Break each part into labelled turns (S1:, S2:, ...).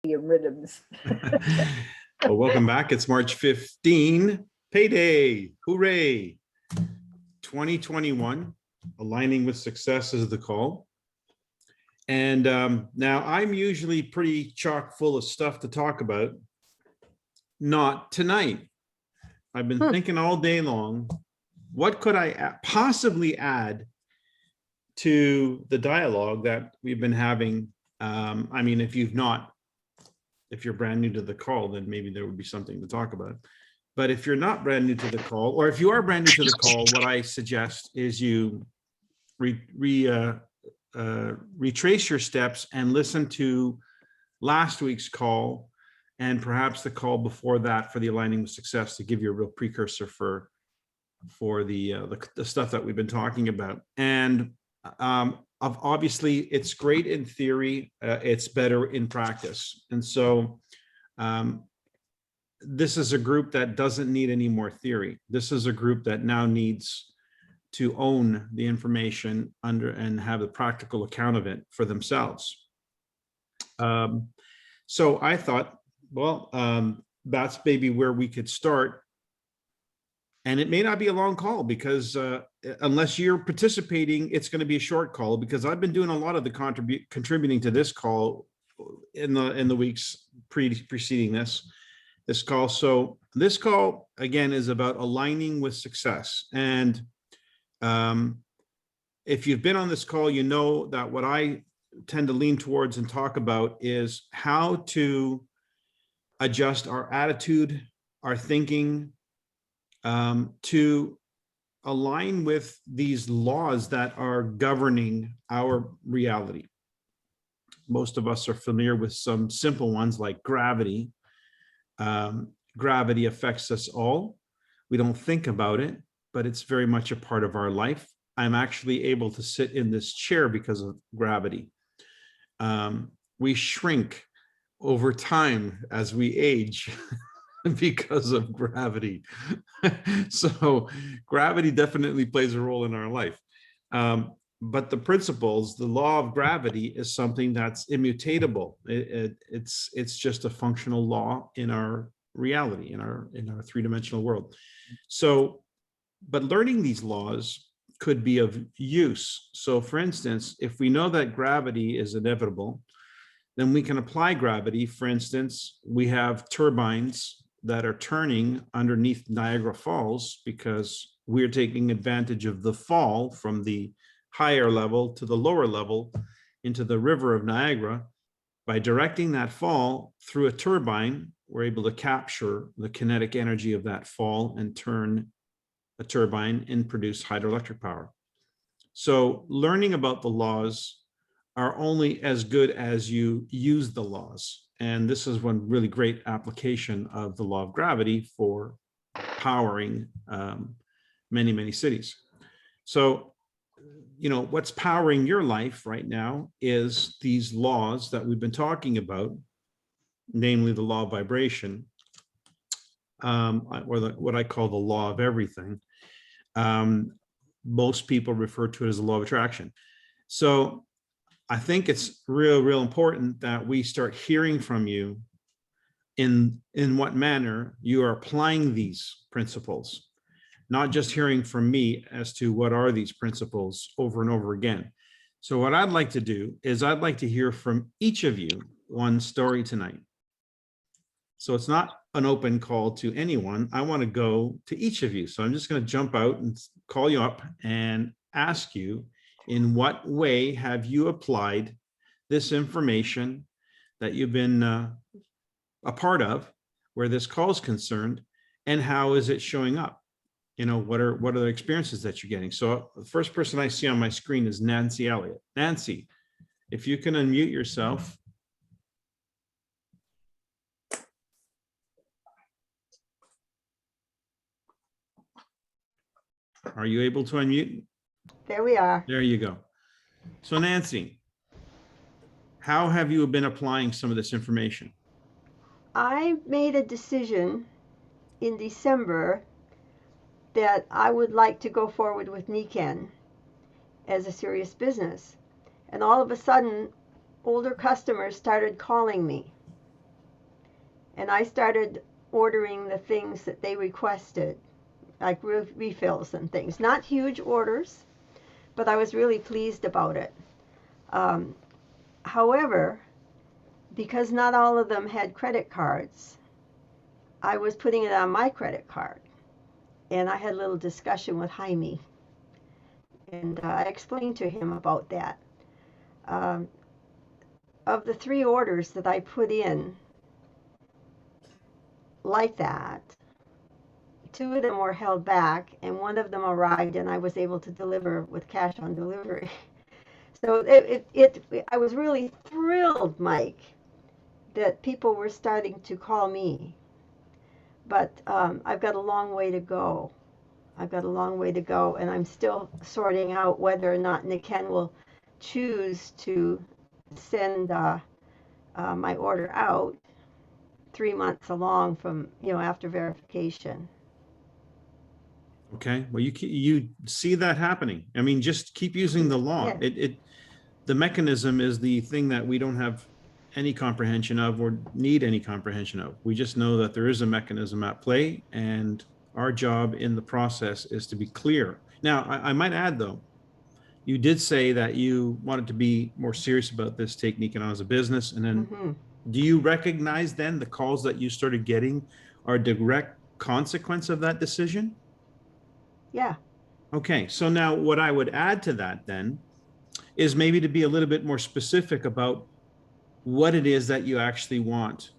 S1: rhythms.
S2: Well, welcome back. It's March 15, payday. Hooray. 2021, aligning with success is the call. And now I'm usually pretty chock full of stuff to talk about. Not tonight. I've been thinking all day long, what could I possibly add to the dialogue that we've been having? I mean, if you're brand new to the call, then maybe there would be something to talk about. But if you're not brand new to the call, or if you are brand new to the call, what I suggest is you retrace your steps and listen to last week's call and perhaps the call before that for the aligning with success, to give you a real precursor for the stuff that we've been talking about. And obviously it's great in theory, it's better in practice. And so this is a group that doesn't need any more theory. This is a group that now needs to own the information and have the practical account of it for themselves. So I thought, well, that's maybe where we could start. And it may not be a long call, because unless you're participating, it's going to be a short call, because I've been doing a lot of the contributing to this call in the weeks preceding this call. So this call, again, is about aligning with success. And if you've been on this call, you know that what I tend to lean towards and talk about is how to adjust our attitude, our thinking, to align with these laws that are governing our reality. Most of us are familiar with some simple ones like gravity. Gravity affects us all. We don't think about it, but it's very much a part of our life. I'm actually able to sit in this chair because of gravity. We shrink over time as we age because of gravity. So gravity definitely plays a role in our life. But the principles, the law of gravity, is something that's immutable. It's just a functional law in our reality, in our three-dimensional world. So, but learning these laws could be of use. So for instance, if we know that gravity is inevitable, then we can apply gravity. For instance, we have turbines that are turning underneath Niagara Falls because we're taking advantage of the fall from the higher level to the lower level into the river of Niagara. By directing that fall through a turbine, we're able to capture the kinetic energy of that fall and turn a turbine and produce hydroelectric power. So learning about the laws are only as good as you use the laws. And this is one really great application of the law of gravity for powering many, many cities. So, you know, what's powering your life right now is these laws that we've been talking about, namely the law of vibration, or what I call the law of everything. Most people refer to it as the law of attraction. So I think it's real important that we start hearing from you in what manner you are applying these principles, not just hearing from me as to what are these principles over and over again. So what I'd like to do is I'd like to hear from each of you one story tonight. So it's not an open call to anyone. I want to go to each of you. So I'm just going to jump out and call you up and ask you, in what way have you applied this information that you've been a part of, where this call is concerned, and how is it showing up? You know, what are the experiences that you're getting? So the first person I see on my screen is Nancy Elliott. Nancy, if you can unmute yourself. Are you able to unmute?
S1: There we are.
S2: There you go. So Nancy, how have you been applying some of this information?
S1: I made a decision in December that I would like to go forward with NECAN as a serious business. And all of a sudden, older customers started calling me. and I started ordering the things that they requested, like refills and things. Not huge orders, but I was really pleased about it. Um, However, because not all of them had credit cards, I was putting it on my credit card. And I had a little discussion with Jaime, and I explained to him about that. Um, of the 3 orders that I put in like that, 2 of them were held back, and 1 of them arrived, and I was able to deliver with cash on delivery. So I was really thrilled, Mike, that people were starting to call me. But I've got a long way to go. I've got a long way to go, and I'm still sorting out whether or not Niken will choose to send my order out 3 months along from, after verification.
S2: Okay, well, you see that happening. I mean, just keep using the law.
S1: Yeah.
S2: The mechanism is the thing that we don't have any comprehension of or need any comprehension of. We just know that there is a mechanism at play, and our job in the process is to be clear. Now, I might add, though, you did say that you wanted to be more serious about this, take Nikon on as a business. And then do you recognize then the calls that you started getting are a direct consequence of that decision?
S1: Yeah.
S2: Okay, so now what I would add to that then is maybe to be a little bit more specific about what it is that you actually want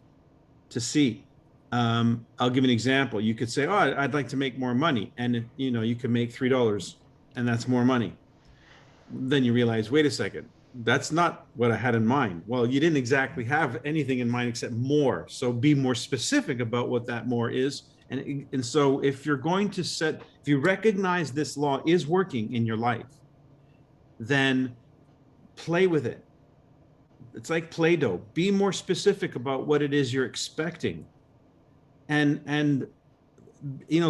S2: to see. I'll give an example. You could say, "Oh, I'd like to make more money," and you can make $3, and that's more money. Then you realize, wait a second, that's not what I had in mind. Well, you didn't exactly have anything in mind except more. So be more specific about what that more is. And so if you're going to if you recognize this law is working in your life, then play with it. It's like Play-Doh. Be more specific about what it is you're expecting. And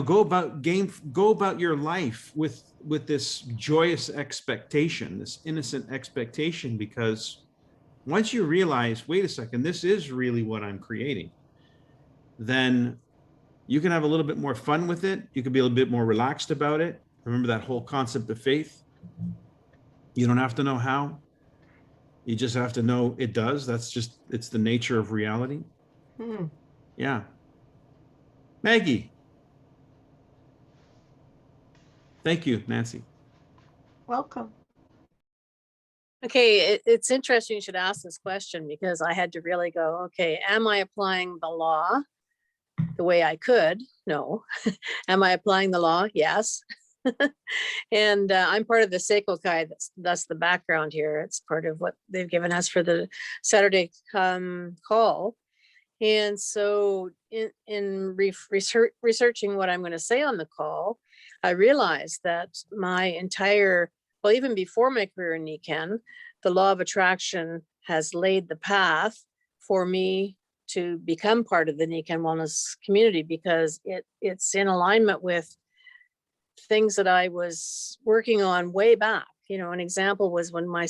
S2: go about your life with this joyous expectation, this innocent expectation, because once you realize, wait a second, this is really what I'm creating, then you can have a little bit more fun with it. You can be a little bit more relaxed about it. Remember that whole concept of faith. You don't have to know how. You just have to know it does. It's the nature of reality. Yeah. Maggie. Thank you, Nancy.
S1: Welcome.
S3: Okay, it's interesting you should ask this question, because I had to really go, okay, am I applying the law the way I could? No. Am I applying the law? Yes. And I'm part of the Seiko Kai. That's the background here. It's part of what they've given us for the Saturday call. And so in researching what I'm going to say on the call, I realized that my entire, well, even before my career in Niken, the law of attraction has laid the path for me to become part of the Niken wellness community, because it's in alignment with things that I was working on way back. An example was when my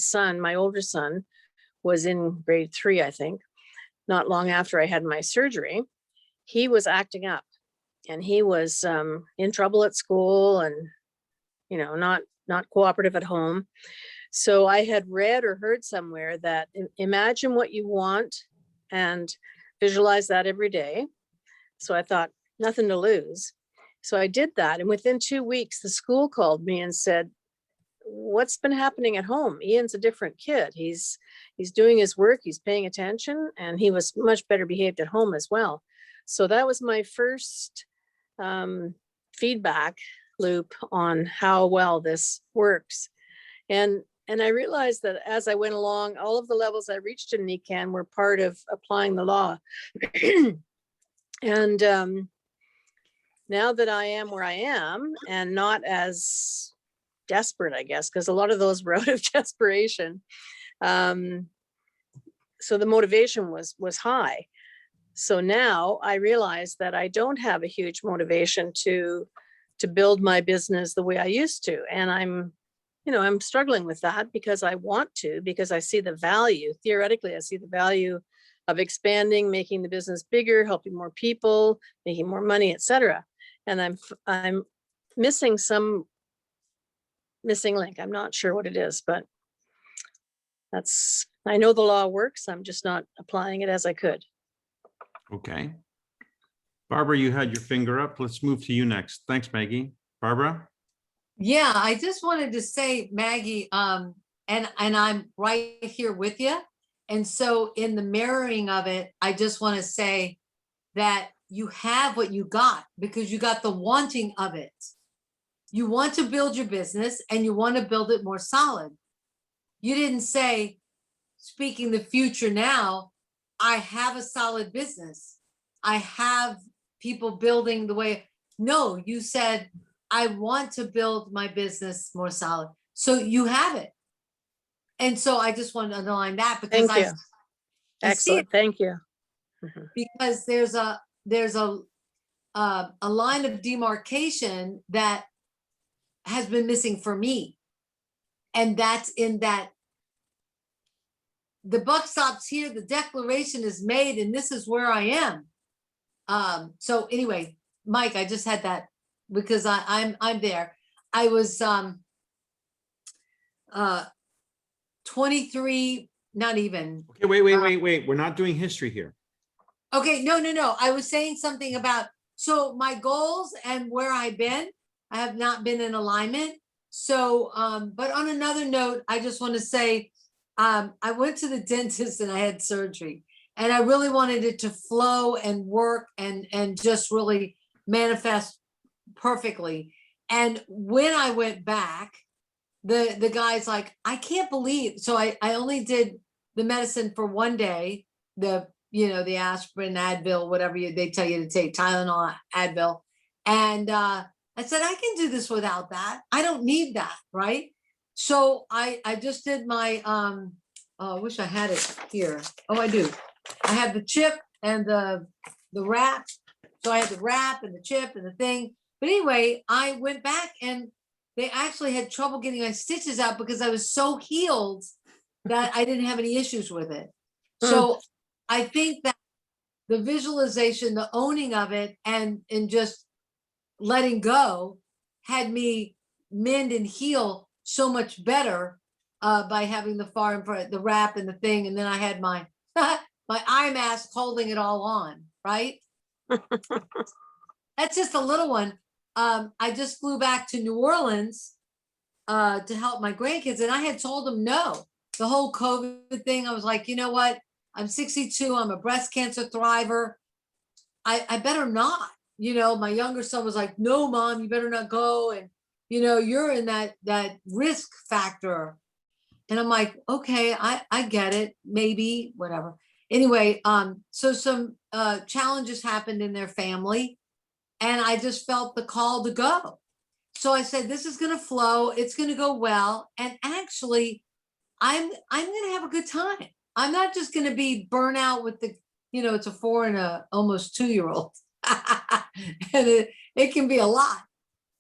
S3: older son was in grade 3, I think, not long after I had my surgery. He was acting up, and he was in trouble at school, and not cooperative at home. So I had read or heard somewhere that imagine what you want and visualize that every day. So I thought, nothing to lose. So I did that. And within 2 weeks, the school called me and said, what's been happening at home? Ian's a different kid. He's doing his work, he's paying attention, and he was much better behaved at home as well. So that was my first feedback loop on how well this works. And I realized that as I went along, all of the levels I reached in Niken were part of applying the law. And now that I am where I am, and not as desperate, I guess, because a lot of those were out of desperation. So the motivation was high. So now I realize that I don't have a huge motivation to build my business the way I used to. And I'm struggling with that, because I want to, because I see the value. Theoretically, I see the value of expanding, making the business bigger, helping more people, making more money, etc. And I'm missing some missing link. I'm not sure what it is, but I know the law works. I'm just not applying it as I could.
S2: Okay. Barbara, you had your finger up. Let's move to you next. Thanks, Maggie. Barbara?
S4: Yeah, I just wanted to say, Maggie, and I'm right here with you. And so in the mirroring of it, I just want to say that you have what you got because you got the wanting of it. You want to build your business and you want to build it more solid. You didn't say, speaking the future now, I have a solid business. I have people building the way. No, you said, I want to build my business more solid. So you have it. And so I just want to underline that because
S3: Thank you.
S4: I see it
S3: Excellent. Thank you. Mhm.
S4: because there's a line of demarcation that has been missing for me. And that's in that the buck stops here, the declaration is made, and this is where I am. So anyway, Mike, I just had that because I'm there. I was 23, not even.
S2: Okay, wait. We're not doing history here.
S4: Okay, no. I was saying something about, so my goals and where I've been, I have not been in alignment. So, but on another note, I just want to say, I went to the dentist and I had surgery and I really wanted it to flow and work and just really manifest perfectly. And when I went back, the guy's like, I can't believe. So I only did the medicine for one day, the aspirin, Advil, whatever they tell you to take, Tylenol, Advil. And I said, I can do this without that. I don't need that, right? So I just did my, I wish I had it here. Oh, I do. I have the chip and the wrap. So I had the wrap and the chip and the thing. But anyway, I went back and they actually had trouble getting my stitches out because I was so healed that I didn't have any issues with it. So I think that the visualization, the owning of it and just letting go had me mend and heal so much better by having the the wrap and the thing. And then I had my my eye mask holding it all on, right? That's just a little one. I just flew back to New Orleans to help my grandkids. And I had told them no, the whole COVID thing. I was like, you know what? I'm 62. I'm a breast cancer thriver. I better not. My younger son was like, no, Mom, you better not go. And, you're in that risk factor. And I'm like, okay, I get it. Maybe, whatever. Anyway, so some challenges happened in their family. And I just felt the call to go. So I said, this is going to flow. It's going to go well. And actually, I'm going to have a good time. I'm not just going to be burnt out with the, it's a 4 and a almost 2-year-old. And it can be a lot.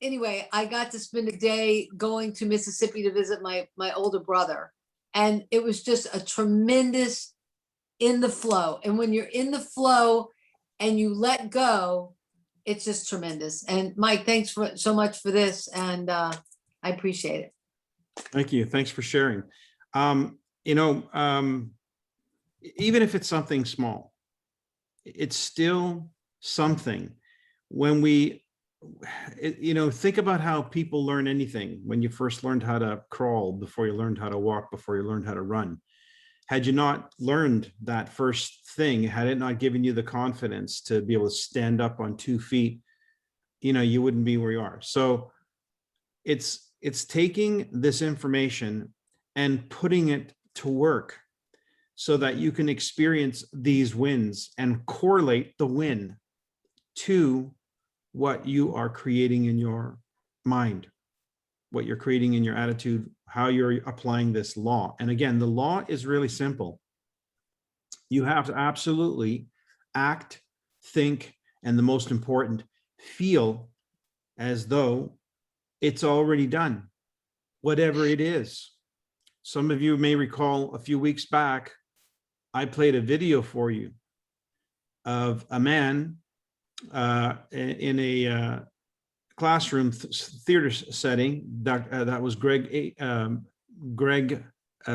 S4: Anyway, I got to spend a day going to Mississippi to visit my older brother. And it was just a tremendous in the flow. And when you're in the flow and you let go, it's just tremendous. And Mike, thanks so much for this. And I appreciate it.
S2: Thank you. Thanks for sharing. Even if it's something small, it's still something. When we, think about how people learn anything. When you first learned how to crawl, before you learned how to walk, before you learned how to run. Had you not learned that first thing, had it not given you the confidence to be able to stand up on 2 feet, you wouldn't be where you are. So it's taking this information and putting it to work so that you can experience these wins and correlate the win to what you are creating in your mind, what you're creating in your attitude, how you're applying this law. And again, the law is really simple. You have to absolutely act, think, and the most important, feel as though it's already done, whatever it is. Some of you may recall a few weeks back, I played a video for you of a man in a classroom theater setting. That was Greg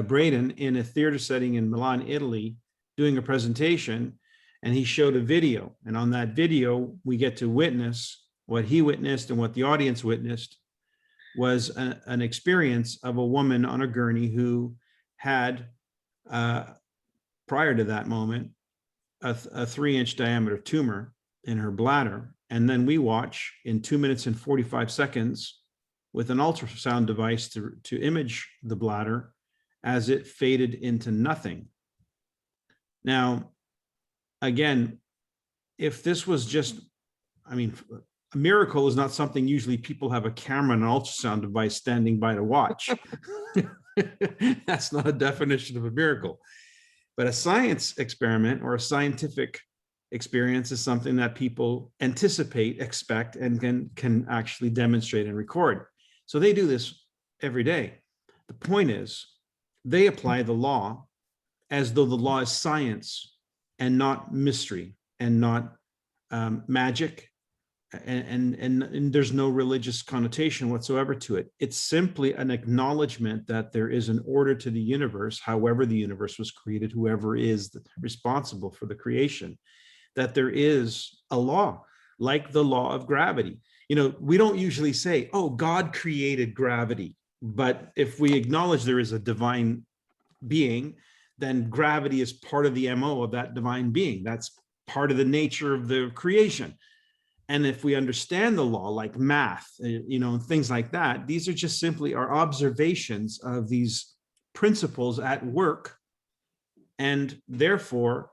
S2: Braden in a theater setting in Milan, Italy, doing a presentation, and he showed a video. And on that video, we get to witness what he witnessed, and what the audience witnessed was an experience of a woman on a gurney who had, prior to that moment, a 3-inch diameter tumor in her bladder. And then we watch in 2 minutes and 45 seconds with an ultrasound device to image the bladder as it faded into nothing. Now, again, if this was just, I mean, a miracle is not something usually people have a camera and an ultrasound device standing by to watch. That's not a definition of a miracle. But a science experiment or a scientific experience is something that people anticipate, expect, and can actually demonstrate and record. So they do this every day. The point is, they apply the law as though the law is science and not mystery and not magic, and there's no religious connotation whatsoever to it. It's simply an acknowledgement that there is an order to the universe, however the universe was created, whoever is responsible for the creation, that there is a law, like the law of gravity. You know, we don't usually say, oh, God created gravity. But if we acknowledge there is a divine being, then gravity is part of the MO of that divine being. That's part of the nature of the creation. And if we understand the law, like math, you know, things like that, these are just simply our observations of these principles at work. And therefore,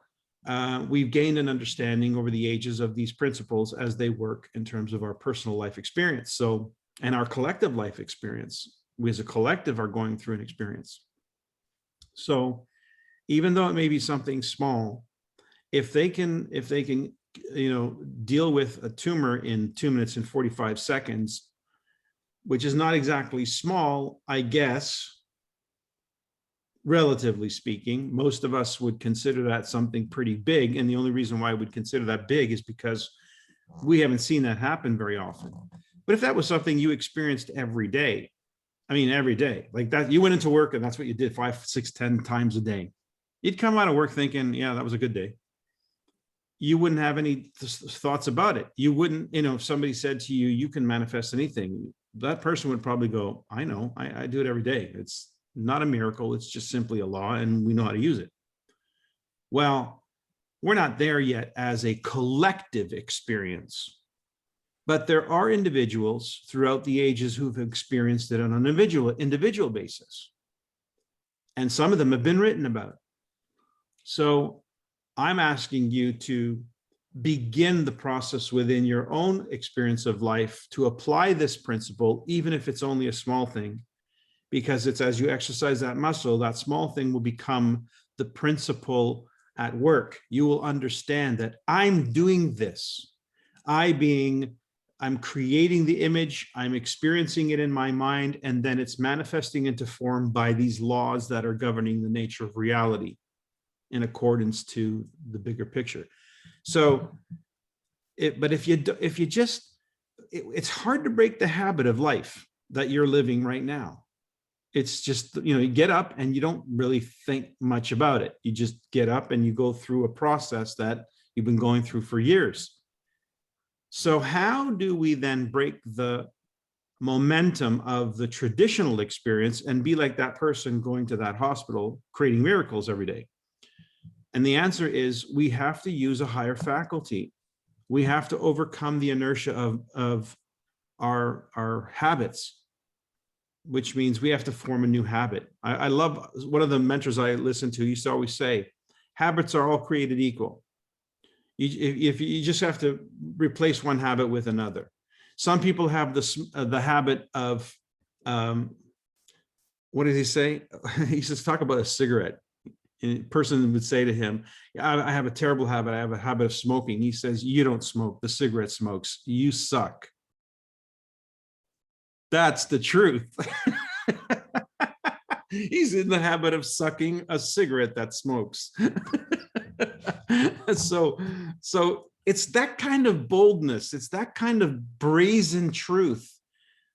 S2: we've gained an understanding over the ages of these principles as they work in terms of our personal life experience. So, and our collective life experience. We as a collective are going through an experience. So even though it may be something small, if they can, you know, deal with a tumor in 2 minutes and 45 seconds, which is not exactly small, I guess, relatively speaking, most of us would consider that something pretty big. And the only reason why I would consider that big is because we haven't seen that happen very often. But if that was something you experienced every day, I mean, every day, like that, you went into work and that's what you did 5, 6, 10 times a day, you'd come out of work thinking, yeah, that was a good day. You wouldn't have any thoughts about it. You wouldn't, you know, if somebody said to you, you can manifest anything, that person would probably go, I know, I do it every day. It's not a miracle. It's just simply a law and we know how to use it. Well, we're not there yet as a collective experience, but there are individuals throughout the ages who've experienced it on an individual basis. And some of them have been written about. So I'm asking you to begin the process within your own experience of life to apply this principle, even if it's only a small thing, because it's as you exercise that muscle, that small thing will become the principle at work. You will understand that I'm doing this. I'm creating the image, I'm experiencing it in my mind, and then it's manifesting into form by these laws that are governing the nature of reality in accordance to the bigger picture. So, but if you just, it's hard to break the habit of life that you're living right now. It's just, you know, you get up and you don't really think much about it. You just get up and you go through a process that you've been going through for years. So how do we then break the momentum of the traditional experience and be like that person going to that hospital, creating miracles every day? And the answer is we have to use a higher faculty. We have to overcome the inertia of our habits, which means we have to form a new habit. I love, one of the mentors I listen to used to always say, habits are all created equal. If you just have to replace one habit with another. Some people have the habit of, what did he say? He says, talk about a cigarette. And a person would say to him, I have a terrible habit. I have a habit of smoking. He says, you don't smoke. The cigarette smokes. You suck. That's the truth. He's in the habit of sucking a cigarette that smokes. So it's that kind of boldness, it's that kind of brazen truth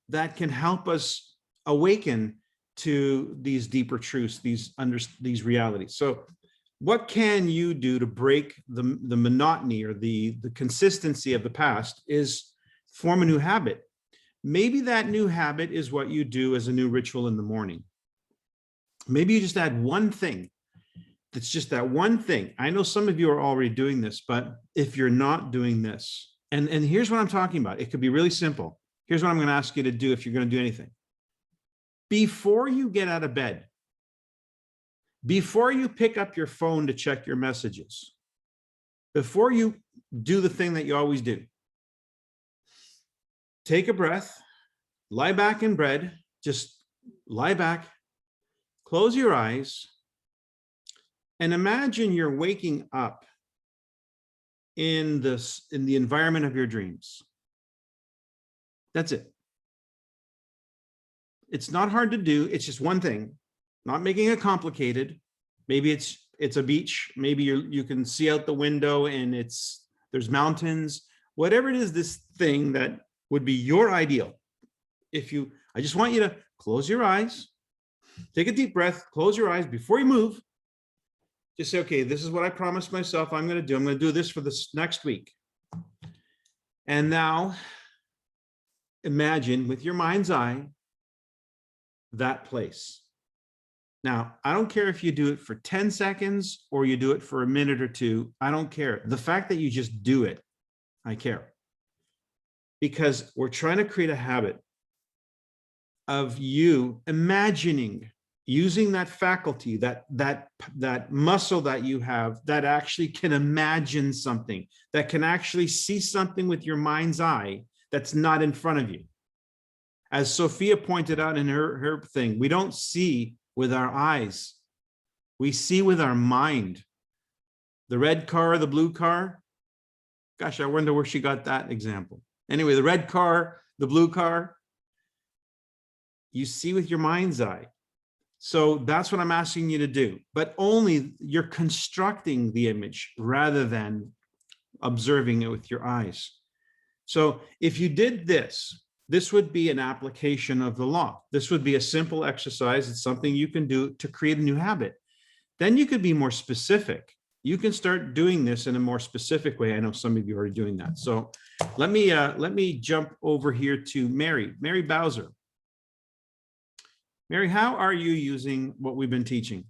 S2: that can help us awaken to these deeper truths, these realities. So what can you do to break the monotony or the consistency of the past is form a new habit. Maybe that new habit is what you do as a new ritual in the morning. Maybe you just add one thing. It's just that one thing. I know some of you are already doing this, but if you're not doing this, and here's what I'm talking about. It could be really simple. Here's what I'm going to ask you to do if you're going to do anything. Before you get out of bed, before you pick up your phone to check your messages, before you do the thing that you always do, take a breath, lie back in bed, just lie back, close your eyes, and imagine you're waking up in the environment of your dreams. That's it. It's not hard to do. It's just one thing, not making it complicated. Maybe it's a beach. Maybe you can see out the window and there's mountains, whatever it is, this thing that would be your ideal. I just want you to close your eyes, take a deep breath, close your eyes before you move. Just say, okay, this is what I promised myself I'm going to do. I'm going to do this for this next week. And now imagine with your mind's eye that place. Now, I don't care if you do it for 10 seconds or you do it for a minute or two. I don't care. The fact that you just do it, I care. Because we're trying to create a habit of you imagining, using that faculty, that muscle that you have that actually can imagine something, that can actually see something with your mind's eye that's not in front of you. As Sophia pointed out in her thing, we don't see with our eyes. We see with our mind. The red car, the blue car. Gosh, I wonder where she got that example. Anyway, the red car, the blue car, you see with your mind's eye. So that's what I'm asking you to do, but only you're constructing the image rather than observing it with your eyes. So if you did this would be an application of the law. This would be a simple exercise. It's something you can do to create a new habit. Then you could be more specific. You can start doing this in a more specific way. I know some of you are doing that. So let me jump over here to Mary Bowser. Mary, how are you using what we've been teaching?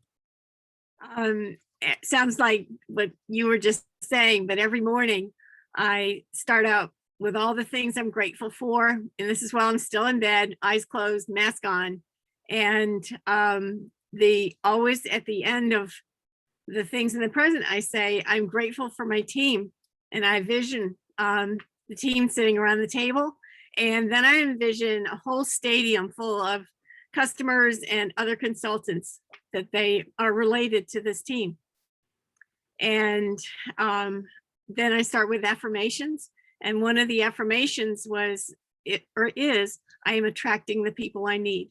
S5: It sounds like what you were just saying, but every morning I start out with all the things I'm grateful for. And this is while I'm still in bed, eyes closed, mask on. And always at the end of the things in the present, I say, I'm grateful for my team. And I vision the team sitting around the table. And then I envision a whole stadium full of customers and other consultants that they are related to this team. And then I start with affirmations. And one of the affirmations is, I am attracting the people I need.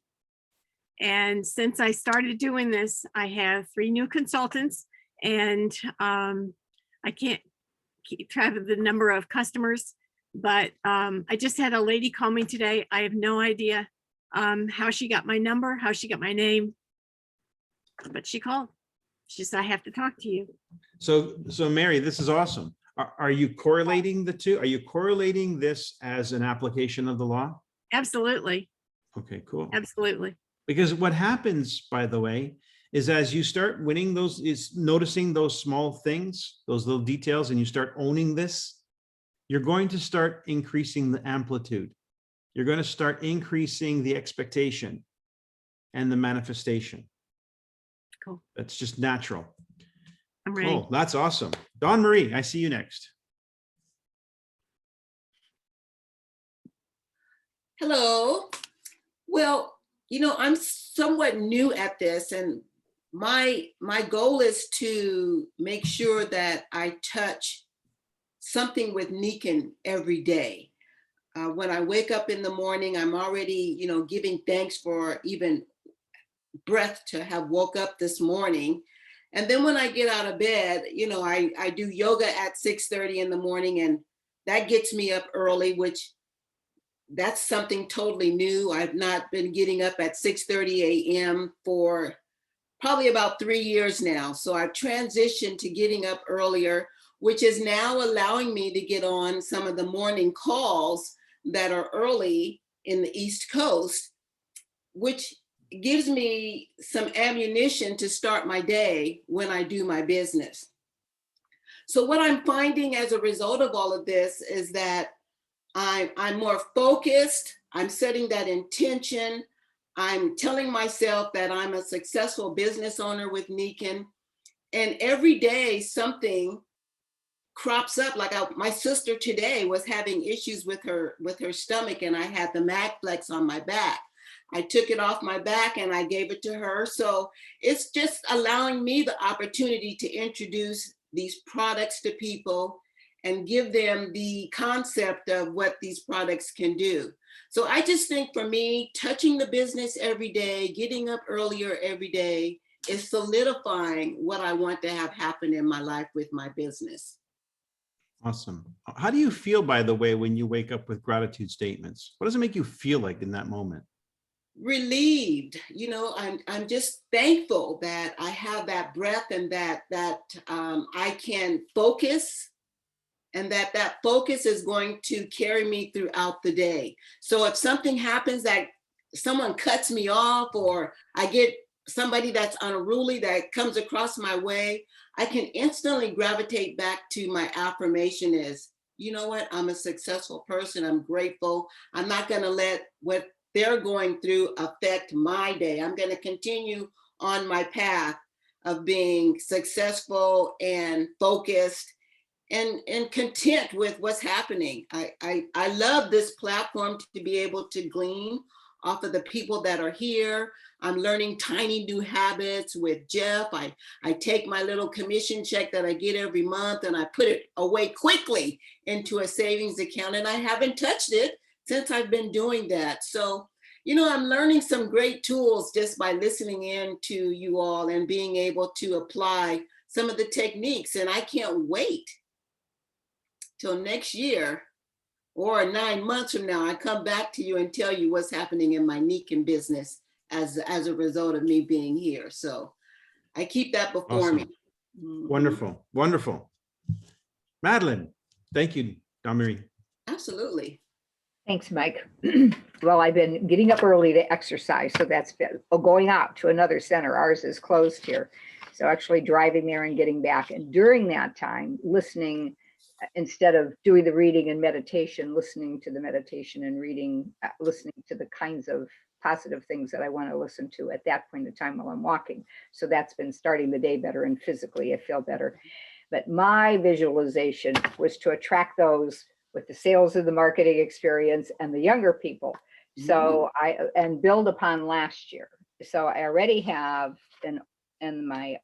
S5: And since I started doing this, I have 3 new consultants, and I can't keep track of the number of customers, but I just had a lady call me today. I have no idea how she got my number, how she got my name, but she called. She said, I have to talk to you.
S2: So Mary, this is awesome. Are you correlating the two? Are you correlating this as an application of the law?
S5: Absolutely.
S2: Okay, cool.
S5: Absolutely.
S2: Because what happens, by the way, is as you start noticing those small things, those little details, and you start owning this, you're going to start increasing the amplitude. You're going to start increasing the expectation and the manifestation.
S5: Cool.
S2: That's just natural.
S5: I'm ready.
S2: Cool. That's awesome. Dawn Marie, I see you next.
S6: Hello. Well, I'm somewhat new at this, and my goal is to make sure that I touch something with Nikan every day. When I wake up in the morning, I'm already, giving thanks for even breath to have woke up this morning. And then when I get out of bed, you know, I do yoga at 6:30 in the morning, and that gets me up early, which that's something totally new. I've not been getting up at 6:30 a.m. for probably about 3 years now. So I've transitioned to getting up earlier, which is now allowing me to get on some of the morning calls that are early in the East Coast, which gives me some ammunition to start my day when I do my business. So what I'm finding as a result of all of this is that I'm more focused. I'm setting that intention. I'm telling myself that I'm a successful business owner with Nikin. And every day something crops up. Like my sister today was having issues with her stomach, and I had the Magflex on my back. I took it off my back and I gave it to her. So it's just allowing me the opportunity to introduce these products to people and give them the concept of what these products can do. So I just think for me, touching the business every day, getting up earlier every day is solidifying what I want to have happen in my life with my business.
S2: Awesome. How do you feel, by the way, when you wake up with gratitude statements? What does it make you feel like in that moment?
S6: Relieved. You know, I'm just thankful that I have that breath, and that I can focus, and that focus is going to carry me throughout the day. So if something happens, that someone cuts me off, or I get somebody that's unruly that comes across my way, I can instantly gravitate back to my affirmation is, you know what, I'm a successful person. I'm grateful. I'm not going to let what they're going through affect my day. I'm going to continue on my path of being successful and focused and content with what's happening. I love this platform to be able to glean off of the people that are here. I'm learning tiny new habits with Jeff. I take my little commission check that I get every month and I put it away quickly into a savings account, and I haven't touched it since I've been doing that. So, you know, I'm learning some great tools just by listening in to you all and being able to apply some of the techniques. And I can't wait till next year or 9 months from now, I come back to you and tell you what's happening in my Nikin business as a result of me being here. So I keep that before
S2: Awesome.
S6: me. Mhm.
S2: Wonderful. Wonderful. Madeline, thank you, Damarie.
S6: Absolutely.
S7: Thanks, Mike. Well, I've been getting up early to exercise, so that's been going out to another center. Ours is closed here. So actually driving there and getting back. And during that time, listening, instead of doing the reading and meditation, listening to the meditation and reading, listening to the kinds of positive things that I want to listen to at that point in time while I'm walking. So that's been starting the day better, and physically I feel better. But my visualization was to attract those with the sales and the marketing experience and the younger people. So and build upon last year. So I already have in my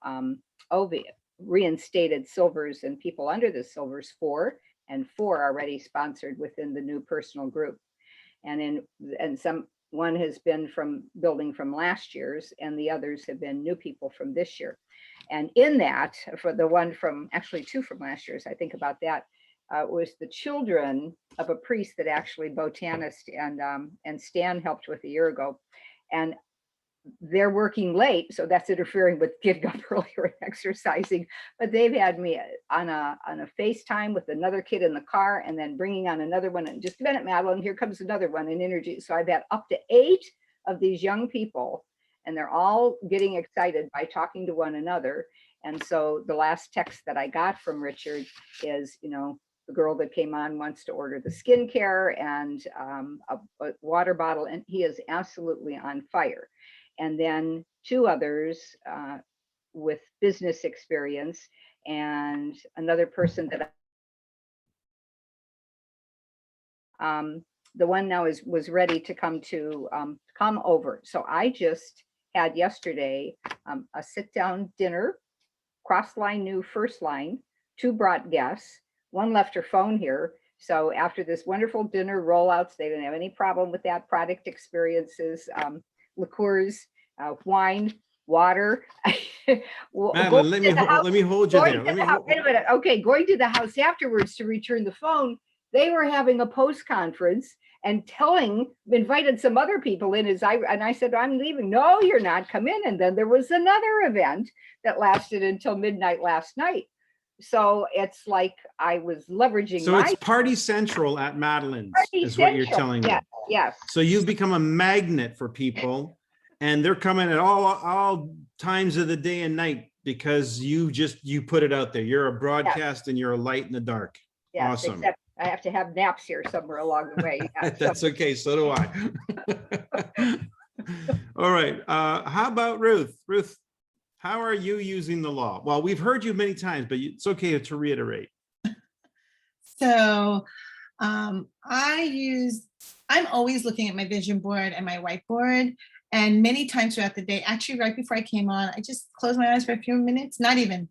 S7: OV reinstated silvers and people under the silvers 4, and 4 already sponsored within the new personal group. And one has been from building from last year's, and the others have been new people from this year. And in that, for the one from, actually 2 from last year's, I think about that, was the children of a priest that actually botanist and Stan helped with a year ago. And they're working late, so that's interfering with getting up earlier and exercising. But they've had me on a FaceTime with another kid in the car, and then bringing on another one. And just a minute, Madeline, here comes another one in energy. So I've had up to 8 of these young people, and they're all getting excited by talking to one another. And so the last text that I got from Richard is, you know, the girl that came on wants to order the skincare and a water bottle, and he is absolutely on fire. And then 2 others with business experience, and another person that the one now was ready to come over. So I just had yesterday a sit down dinner, cross line new first line, 2 brought guests, 1 left her phone here. So after this wonderful dinner rollouts, they didn't have any problem with that. Product experiences, liqueurs, wine, water.
S2: Madeline, let me hold you
S7: Going
S2: there.
S7: to
S2: Let me
S7: the house, wait a minute. Okay, going to the house afterwards to return the phone, they were having a post conference and invited some other people in and I said, I'm leaving. No, you're not. Come in. And then there was another event that lasted until midnight last night. So it's like I was leveraging.
S2: So it's party central at Madeline's is what you're telling me.
S7: Yeah, yes.
S2: So you've become a magnet for people, and they're coming at all times of the day and night because you put it out there. You're a broadcast and you're a light in the dark.
S7: Yes,
S2: Awesome.
S7: except I have to have naps here somewhere along the way. Yeah,
S2: That's okay. So do I. All right. How about Ruth? Ruth, how are you using the law? Well, we've heard you many times, but it's okay to reiterate.
S8: So I'm always looking at my vision board and my whiteboard. And many times throughout the day, actually right before I came on, I just closed my eyes for a few minutes, not even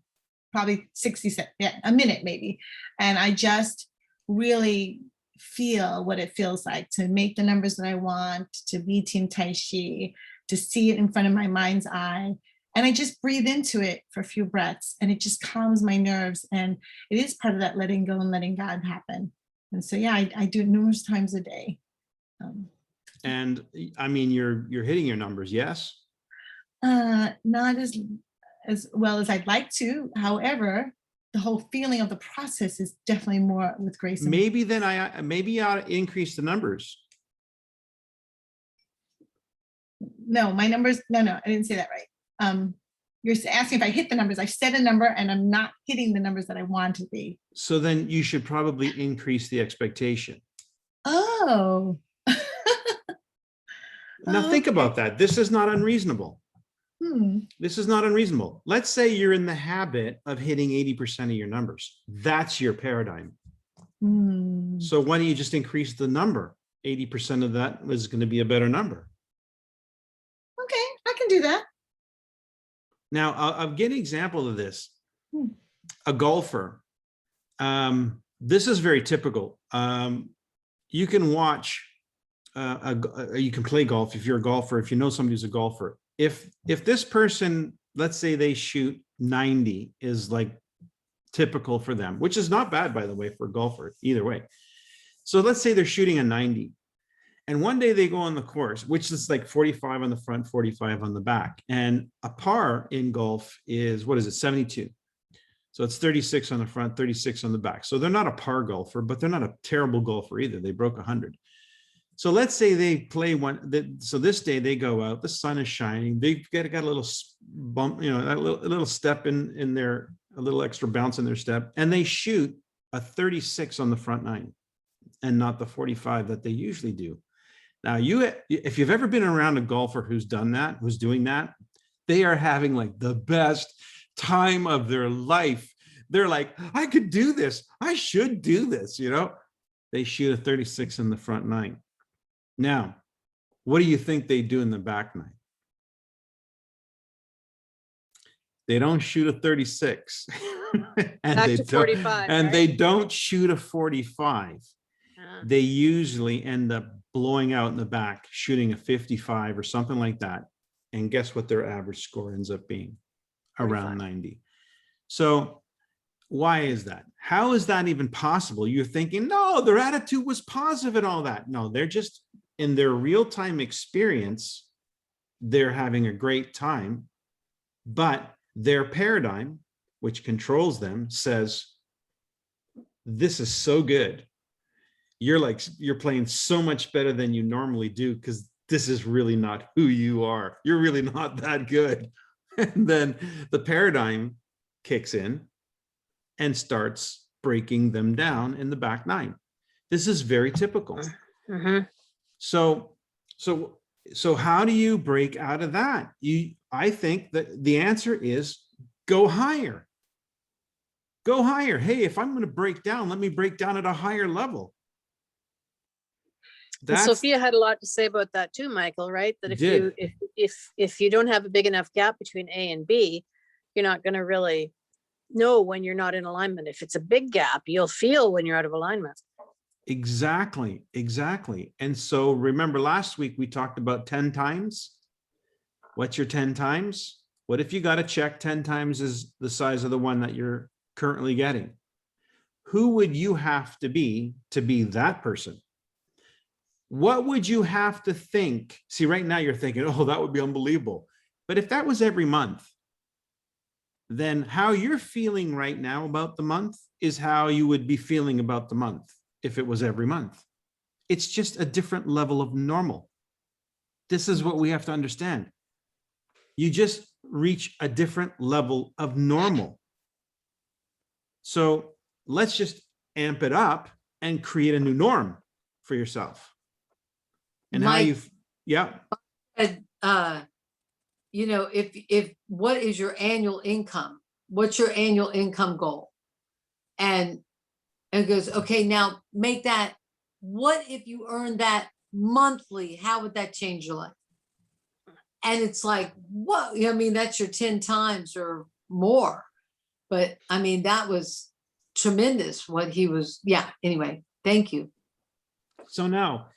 S8: probably 60 seconds, yeah, a minute maybe. And I just really feel what it feels like to make the numbers that I want, to be Team Tai Chi, to see it in front of my mind's eye. And I just breathe into it for a few breaths and it just calms my nerves. And it is part of that letting go and letting God happen. And so, yeah, I do it numerous times a day.
S2: And I mean, you're hitting your numbers, yes?
S8: Not as well as I'd like to. However, the whole feeling of the process is definitely more with grace.
S2: Maybe then maybe I ought to increase the numbers.
S8: No, my numbers, no, I didn't say that right. You're asking if I hit the numbers. I set a number and I'm not hitting the numbers that I want to be.
S2: So then you should probably increase the expectation.
S8: Oh.
S2: Now think about that. This is not unreasonable.
S8: Hmm.
S2: This is not unreasonable. Let's say you're in the habit of hitting 80% of your numbers. That's your paradigm.
S8: Hmm.
S2: So why don't you just increase the number? 80% of that is going to be a better number.
S8: Okay, I can do that.
S2: Now, I'll get an example of this.
S8: Hmm.
S2: A golfer. This is very typical. You can watch, you can play golf if you're a golfer, if you know somebody who's a golfer. If this person, let's say they shoot 90 is like typical for them, which is not bad, by the way, for a golfer, either way. So let's say they're shooting a 90. And one day they go on the course, which is like 45 on the front, 45 on the back. And a par in golf is, what is it, 72. So it's 36 on the front, 36 on the back. So they're not a par golfer, but they're not a terrible golfer either. They broke 100. So let's say they play one. So this day they go out, the sun is shining. They've got a little bump, you know, a little step in their, a little extra bounce in their step. And they shoot a 36 on the front nine and not the 45 that they usually do. Now, if you've ever been around a golfer who's done that, who's doing that, they are having like the best time of their life. They're like, I could do this. I should do this. You know, they shoot a 36 in the front nine. Now, what do you think they do in the back nine? They don't shoot a 36 and
S3: Back
S2: they
S3: to
S2: don't,
S3: 45,
S2: and
S3: right?
S2: they don't shoot a 45. They usually end up blowing out in the back, shooting a 55 or something like that. And guess what their average score ends up being? Around 90. So why is that? How is that even possible? You're thinking, no, their attitude was positive and all that. No, they're just in their real-time experience, they're having a great time, but their paradigm, which controls them, says, this is so good. You're playing so much better than you normally do because this is really not who you are. You're really not that good. And then the paradigm kicks in and starts breaking them down in the back nine. This is very typical.
S3: Mm-hmm.
S2: So how do you break out of that? I think that the answer is go higher. Go higher. Hey, if I'm going to break down, let me break down at a higher level.
S3: Sophia had a lot to say about that too, Michael, right? That if you don't have a big enough gap between A and B, you're not going to really know when you're not in alignment. If it's a big gap, you'll feel when you're out of alignment.
S2: Exactly. And so remember last week we talked about 10 times. What's your 10 times? What if you got a check 10 times is the size of the one that you're currently getting? Who would you have to be that person? What would you have to think? See, right now you're thinking, oh, that would be unbelievable. But if that was every month, then how you're feeling right now about the month is how you would be feeling about the month if it was every month. It's just a different level of normal. This is what we have to understand. You just reach a different level of normal. So let's just amp it up and create a new norm for yourself. And how
S4: Mike,
S2: you, yeah.
S4: You know, if what is your annual income? What's your annual income goal? And it goes, okay, now make that, what if you earn that monthly? How would that change your life? And it's like, what? I mean, that's your 10 times or more. But I mean, that was tremendous what he was. Yeah. Anyway, thank you.
S2: So now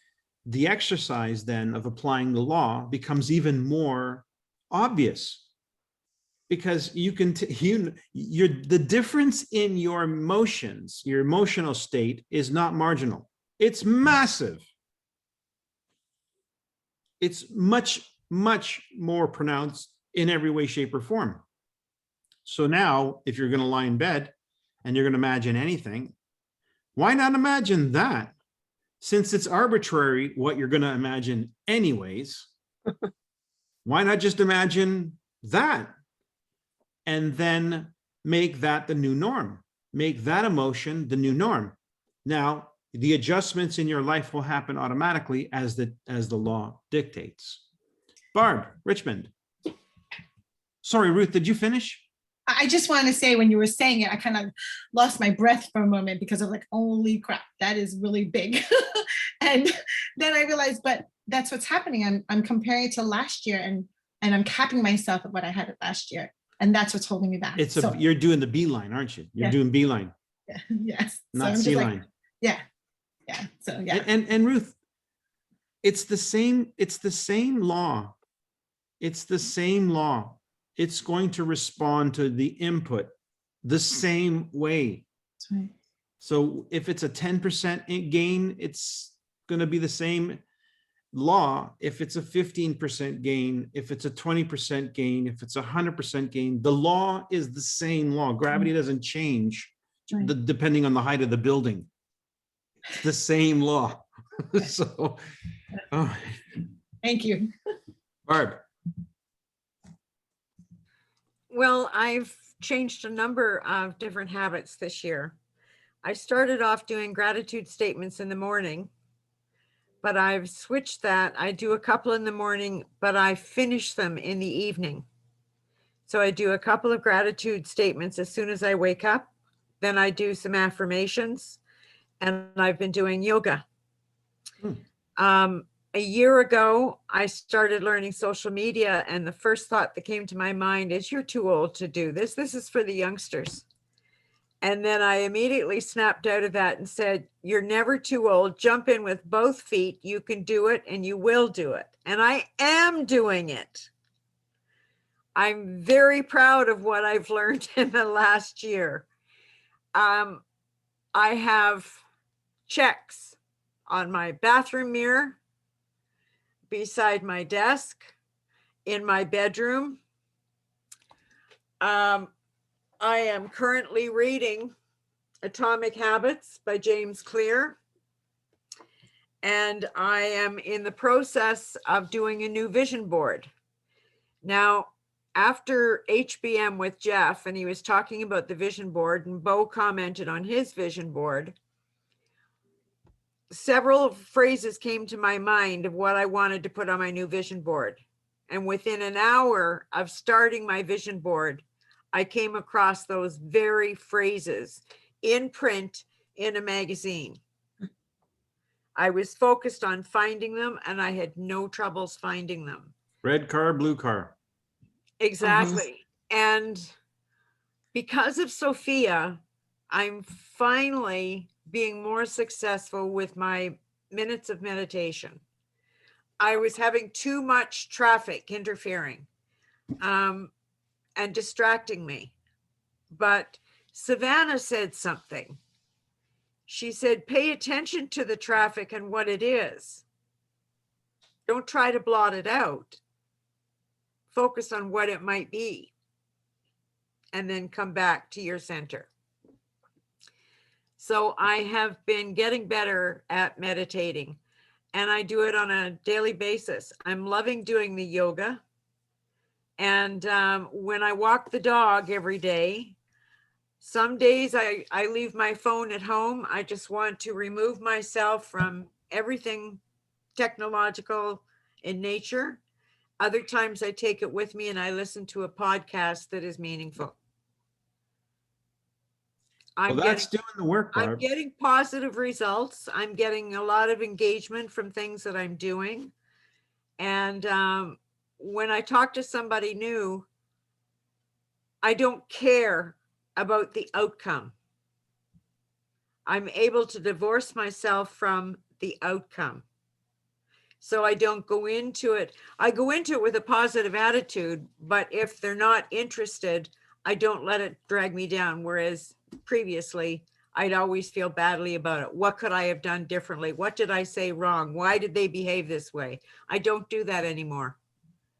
S2: the exercise then of applying the law becomes even more obvious, because you can, the difference in your emotions, your emotional state is not marginal. It's massive. It's much, much more pronounced in every way, shape, or form. So now, if you're going to lie in bed and you're going to imagine anything, why not imagine that? Since it's arbitrary what you're going to imagine anyways, why not just imagine that? And then make that the new norm. Make that emotion the new norm. Now, the adjustments in your life will happen automatically as the law dictates. Barb, Richmond. Sorry, Ruth, did you finish?
S8: I just want to say, when you were saying it, I kind of lost my breath for a moment because I'm like, holy crap, that is really big. And then I realized, but that's what's happening. I'm comparing it to last year, and I'm capping myself at what I had last year. And that's what's holding me back.
S2: You're doing the beeline, aren't you? You're doing beeline.
S8: Yeah, yes.
S2: Not C line.
S8: Like, yeah. So yeah.
S2: And Ruth, it's the same law. It's the same law. It's going to respond to the input the same way.
S8: That's right.
S2: So if it's a 10% gain, it's going to be the same law. If it's a 15% gain, if it's a 20% gain, if it's a 100% gain, the law is the same law. Gravity doesn't change depending on the height of the building. It's the same law. So,
S8: Thank you.
S2: Barb.
S9: Well, I've changed a number of different habits this year. I started off doing gratitude statements in the morning, but I've switched that. I do a couple in the morning, but I finish them in the evening. So I do a couple of gratitude statements as soon as I wake up. Then I do some affirmations, and I've been doing yoga. A year ago, I started learning social media, and the first thought that came to my mind is, you're too old to do this. This is for the youngsters. And then I immediately snapped out of that and said, you're never too old. Jump in with both feet. You can do it, and you will do it. And I am doing it. I'm very proud of what I've learned in the last year. I have checks on my bathroom mirror, beside my desk, in my bedroom. I am currently reading Atomic Habits by James Clear. And I am in the process of doing a new vision board. Now, after HBM with Jeff, and he was talking about the vision board, and Bo commented on his vision board, several phrases came to my mind of what I wanted to put on my new vision board. And within an hour of starting my vision board, I came across those very phrases in print in a magazine. I was focused on finding them, and I had no troubles finding them.
S2: Red car, blue car.
S9: Exactly. And because of Sophia, I'm finally being more successful with my minutes of meditation. I was having too much traffic interfering and distracting me. But Savannah said something. She said, pay attention to the traffic and what it is. Don't try to blot it out. Focus on what it might be. And then come back to your center. So I have been getting better at meditating, and I do it on a daily basis. I'm loving doing the yoga. And when I walk the dog every day, some days I leave my phone at home. I just want to remove myself from everything technological in nature. Other times I take it with me and I listen to a podcast that is meaningful.
S2: Well, that's doing the work,
S9: I'm
S2: Barb.
S9: getting positive results. I'm getting a lot of engagement from things that I'm doing. And when I talk to somebody new, I don't care about the outcome. I'm able to divorce myself from the outcome. So I don't go into it. I go into it with a positive attitude, but if they're not interested, I don't let it drag me down. Whereas previously, I'd always feel badly about it. What could I have done differently? What did I say wrong? Why did they behave this way? I don't do that anymore.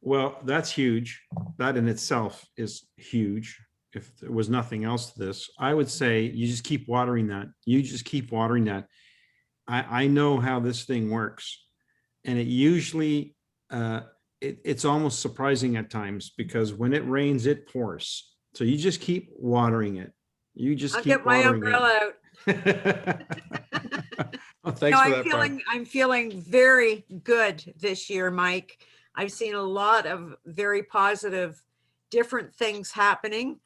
S2: Well, that's huge. That in itself is huge. If there was nothing else to this, I would say you just keep watering that. You just keep watering that. I know how this thing works. And it usually, it's almost surprising at times, because when it rains, it pours. So you just keep watering it. You just
S9: I'll
S2: keep
S9: get my
S2: watering
S9: umbrella out.
S2: it. Oh, thanks
S9: No,
S2: for that, Barb.
S9: I'm feeling very good this year, Mike. I've seen a lot of very positive, different things happening.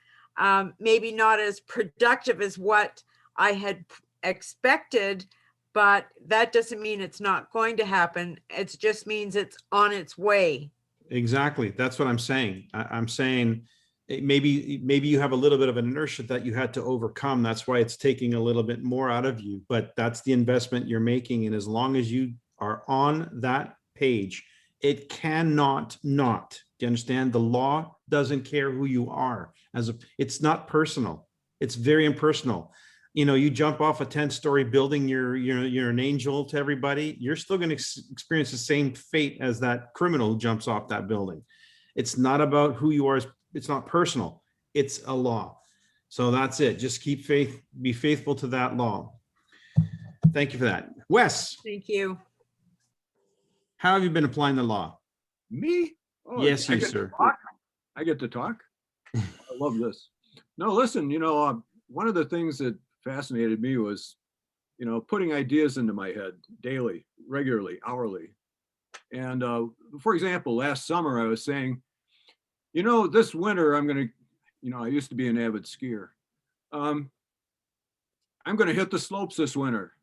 S9: Maybe not as productive as what I had expected, but that doesn't mean it's not going to happen. It just means it's on its way.
S2: Exactly. That's what I'm saying. I'm saying maybe you have a little bit of an inertia that you had to overcome. That's why it's taking a little bit more out of you, but that's the investment you're making. And as long as you are on that page, it cannot not. Do you understand? The law doesn't care who you are. It's not personal. It's very impersonal. You know, you jump off a 10-story building, you're an angel to everybody. You're still going to experience the same fate as that criminal who jumps off that building. It's not about who you are. It's not personal. It's a law. So that's it. Just keep faith, be faithful to that law. Thank you for that. Wes,
S9: Thank you.
S2: how have you been applying the law?
S10: Me? Oh,
S2: Yes,
S10: I
S2: you,
S10: get to
S2: sir.
S10: talk. I get to talk. I love this. No, listen, one of the things that fascinated me was, putting ideas into my head daily, regularly, hourly. And for example, last summer I was saying, this winter I'm going to, I used to be an avid skier. I'm going to hit the slopes this winter.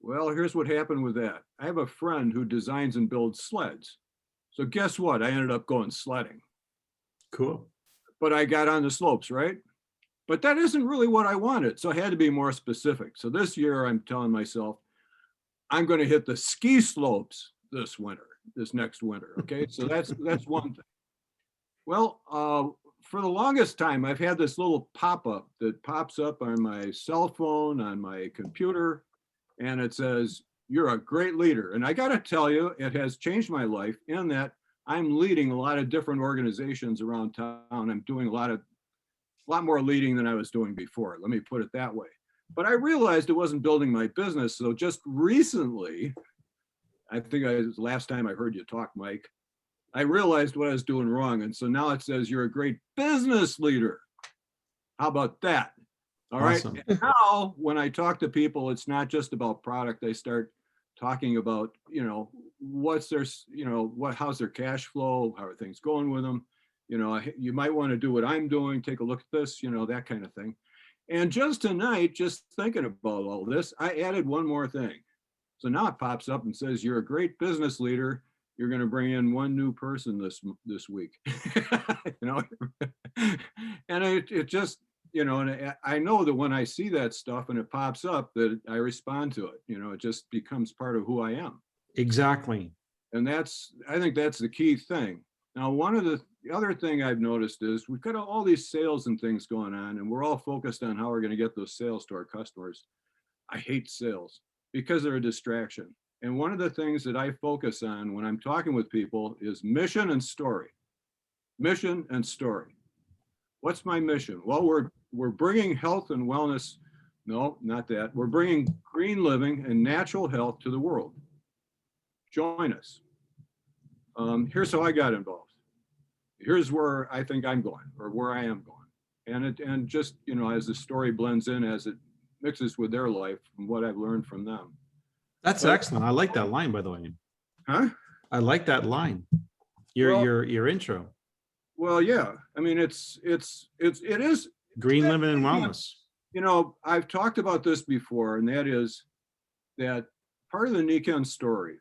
S10: Well, here's what happened with that. I have a friend who designs and builds sleds. So guess what? I ended up going sledding.
S2: Cool.
S10: But I got on the slopes, right? But that isn't really what I wanted. So I had to be more specific. So this year I'm telling myself, I'm going to hit the ski slopes this next winter. Okay. So that's one thing. Well, for the longest time, I've had this little pop-up that pops up on my cell phone, on my computer, and it says, you're a great leader. And I got to tell you, it has changed my life in that I'm leading a lot of different organizations around town. I'm doing a lot more leading than I was doing before. Let me put it that way. But I realized it wasn't building my business. So just recently, I think last time I heard you talk, Mike, I realized what I was doing wrong. And so now it says you're a great business leader. How about that? All
S2: Awesome.
S10: right. And now when I talk to people, it's not just about product. I start talking about, what's their, how's their cash flow? How are things going with them? You might want to do what I'm doing. Take a look at this, that kind of thing. And just tonight, just thinking about all this, I added one more thing. So now it pops up and says, you're a great business leader. You're going to bring in one new person this week. And it just, and I know that when I see that stuff and it pops up that I respond to it, it just becomes part of who I am.
S2: Exactly.
S10: And I think that's the key thing. Now, one of the other thing I've noticed is we've got all these sales and things going on, and we're all focused on how we're going to get those sales to our customers. I hate sales because they're a distraction. And one of the things that I focus on when I'm talking with people is mission and story. Mission and story. What's my mission? Well, we're bringing health and wellness. No, not that. We're bringing green living and natural health to the world. Join us. Here's how I got involved. Here's where I think I'm going, or where I am going. And just, you know, as the story blends in, as it mixes with their life and what I've learned from them.
S2: That's excellent. I like that line, by the way.
S10: Huh?
S2: I like that line. Your intro.
S10: Well, yeah. I mean, it is
S2: Green living and wellness.
S10: You know, I've talked about this before, and that is that part of the Nikken story.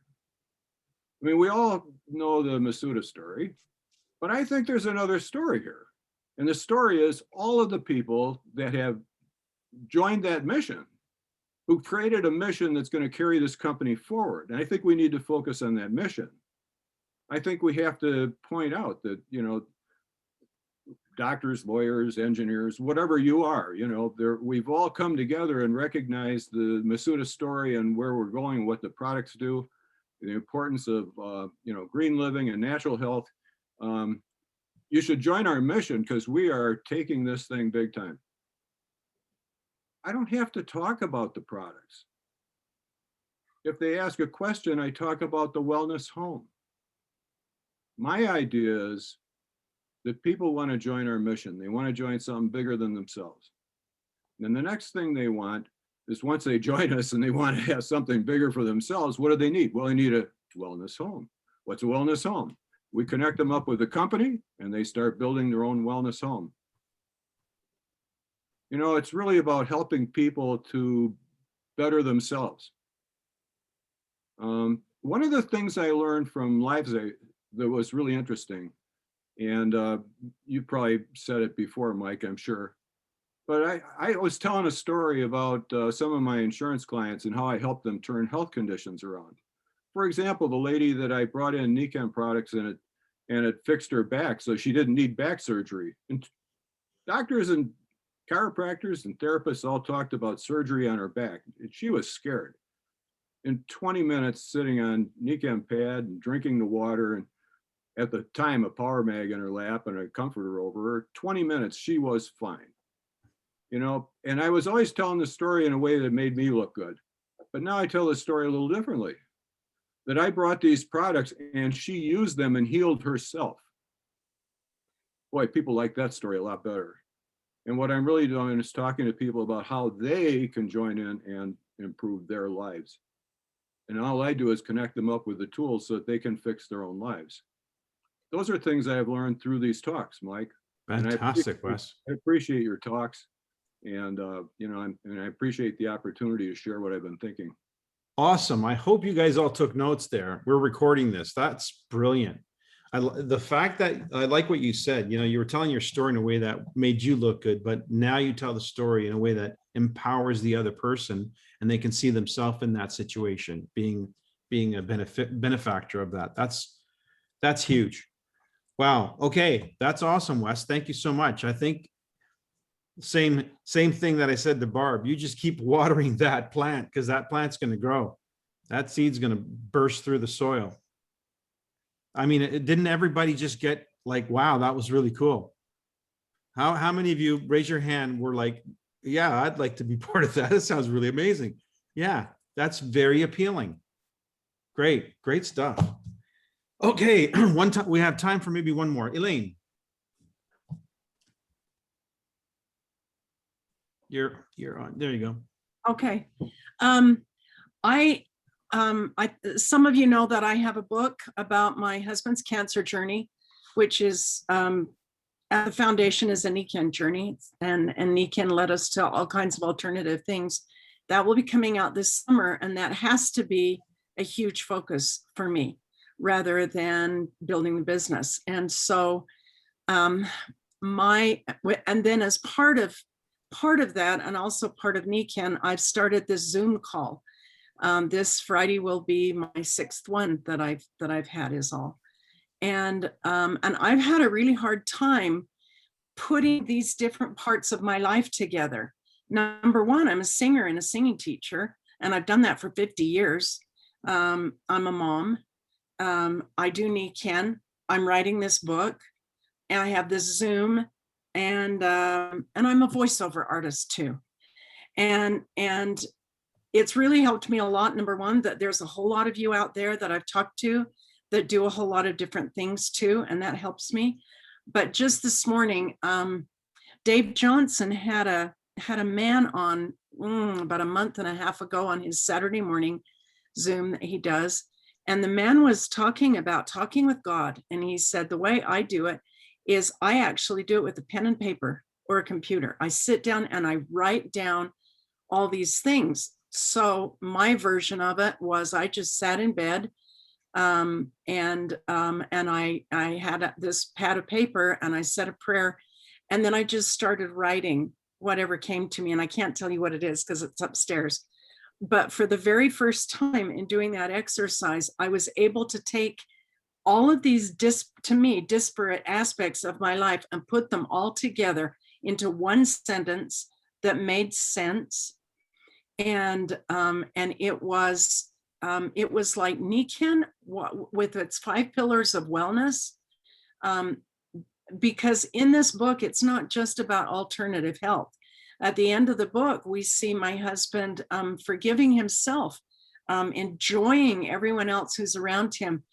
S10: I mean, we all know the Masuda story, but I think there's another story here. And the story is all of the people that have joined that mission, who created a mission that's going to carry this company forward. And I think we need to focus on that mission. I think we have to point out that, you know, doctors, lawyers, engineers, whatever you are, you know, we've all come together and recognized the Masuda story and where we're going, what the products do, the importance of, you know, green living and natural health. You should join our mission because we are taking this thing big time. I don't have to talk about the products. If they ask a question, I talk about the wellness home. My idea is that people want to join our mission. They want to join something bigger than themselves. And then the next thing they want is, once they join us and they want to have something bigger for themselves, what do they need? Well, they need a wellness home. What's a wellness home? We connect them up with the company and they start building their own wellness home. You know, it's really about helping people to better themselves. One of the things I learned from Lives that was really interesting, and you probably said it before, Mike, I'm sure, but I was telling a story about some of my insurance clients and how I helped them turn health conditions around. For example, the lady that I brought in Nikken products and it fixed her back, so she didn't need back surgery. And doctors and chiropractors and therapists all talked about surgery on her back. And she was scared. In 20 minutes, sitting on Nikken pad and drinking the water, and at the time a power mag in her lap and a comforter over her, 20 minutes, she was fine. You know, and I was always telling the story in a way that made me look good. But now I tell the story a little differently. That I brought these products and she used them and healed herself. Boy, people like that story a lot better. And what I'm really doing is talking to people about how they can join in and improve their lives. And all I do is connect them up with the tools so that they can fix their own lives. Those are things I've learned through these talks, Mike.
S2: Fantastic, Wes.
S10: I appreciate your talks, and you know, and I appreciate the opportunity to share what I've been thinking.
S2: Awesome. I hope you guys all took notes there. We're recording this. That's brilliant. The fact that I like what you said, you know, you were telling your story in a way that made you look good, but now you tell the story in a way that empowers the other person and they can see themselves in that situation, being a benefactor of that. That's huge. Wow. Okay. That's awesome, Wes. Thank you so much. I think same thing that I said to Barb, you just keep watering that plant because that plant's going to grow. That seed's going to burst through the soil. I mean, didn't everybody just get like, wow, that was really cool? How many of you, raise your hand, were like, yeah, I'd like to be part of that. That sounds really amazing. Yeah, that's very appealing. Great stuff. Okay, we have time for maybe one more. Elaine. You're on. There you go.
S11: Okay. Some of you know that I have a book about my husband's cancer journey, which is at the foundation is a Nikken journey, and Nikken led us to all kinds of alternative things. That will be coming out this summer, and that has to be a huge focus for me rather than building the business. And so and then as part of that, and also part of Nikken, I've started this Zoom call This Friday will be my sixth one that I've had is all. And I've had a really hard time putting these different parts of my life together. Number one, I'm a singer and a singing teacher, and I've done that for 50 years. I'm a mom. I do NECAN. I'm writing this book, and I have this Zoom, and I'm a voiceover artist too. And it's really helped me a lot. Number one, that there's a whole lot of you out there that I've talked to that do a whole lot of different things too, and that helps me. But just this morning, Dave Johnson had a man on about a month and a half ago on his Saturday morning Zoom that he does. And the man was talking about talking with God. And he said, the way I do it is I actually do it with a pen and paper or a computer. I sit down and I write down all these things. So my version of it was I just sat in bed and I had this pad of paper and I said a prayer, and then I just started writing whatever came to me. And I can't tell you what it is because it's upstairs. But for the very first time in doing that exercise, I was able to take all of these, to me, disparate aspects of my life and put them all together into one sentence that made sense. And it was like NECAN with its 5 pillars of wellness. Because in this book, it's not just about alternative health. At the end of the book, we see my husband forgiving himself, enjoying everyone else who's around him,